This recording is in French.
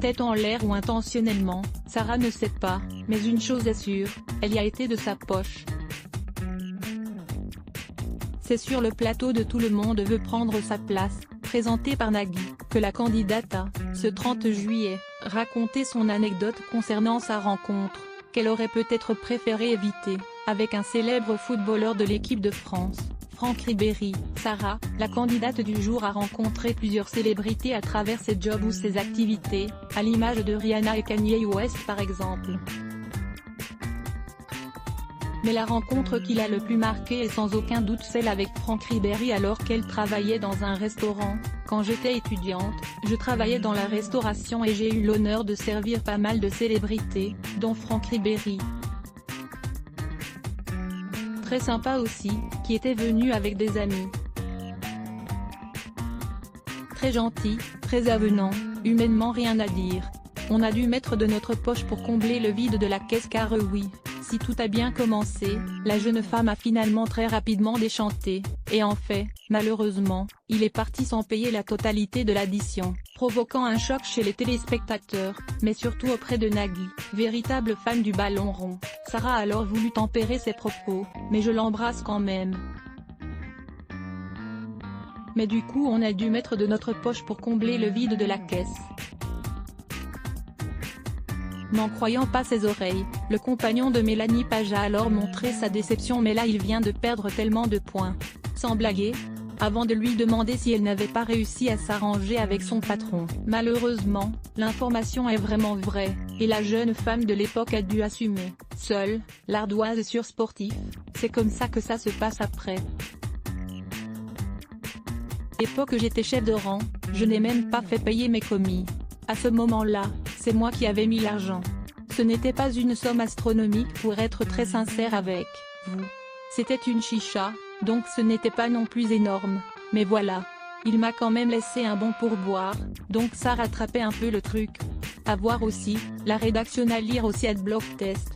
tête en l'air ou intentionnellement, Sarah ne sait pas, mais une chose est sûre, elle y a été de sa poche. C'est sur le plateau de Tout le monde veut prendre sa place, présenté par Nagui, que la candidate a, ce 30 juillet, raconté son anecdote concernant sa rencontre, qu'elle aurait peut-être préféré éviter, avec un célèbre footballeur de l'équipe de France, Franck Ribéry. Sarah, la candidate du jour, a rencontré plusieurs célébrités à travers ses jobs ou ses activités, à l'image de Rihanna et Kanye West par exemple. Mais la rencontre qui l'a le plus marquée est sans aucun doute celle avec Franck Ribéry alors qu'elle travaillait dans un restaurant. Quand j'étais étudiante, je travaillais dans la restauration et j'ai eu l'honneur de servir pas mal de célébrités, dont Franck Ribéry. Très sympa aussi, qui était venu avec des amis. Très gentil, très avenant, humainement rien à dire. On a dû mettre de notre poche pour combler le vide de la caisse car oui, si tout a bien commencé, la jeune femme a finalement très rapidement déchanté, et en fait, malheureusement, il est parti sans payer la totalité de l'addition, provoquant un choc chez les téléspectateurs, mais surtout auprès de Nagui, véritable fan du ballon rond. Sarah a alors voulu tempérer ses propos, mais je l'embrasse quand même. Mais du coup on a dû mettre de notre poche pour combler le vide de la caisse. N'en croyant pas ses oreilles, le compagnon de Mélanie Page a alors montré sa déception mais là il vient de perdre tellement de points. Sans blaguer, avant de lui demander si elle n'avait pas réussi à s'arranger avec son patron. Malheureusement, l'information est vraiment vraie, et la jeune femme de l'époque a dû assumer, seule, l'ardoise sur sportif, c'est comme ça que ça se passe après. À l'époque j'étais chef de rang, je n'ai même pas fait payer mes commis. À ce moment-là, c'est moi qui avais mis l'argent. Ce n'était pas une somme astronomique pour être très sincère avec vous. C'était une chicha, donc ce n'était pas non plus énorme, mais voilà. Il m'a quand même laissé un bon pourboire, donc ça rattrapait un peu le truc. À voir aussi, la rédaction à lire aussi Adblock Test.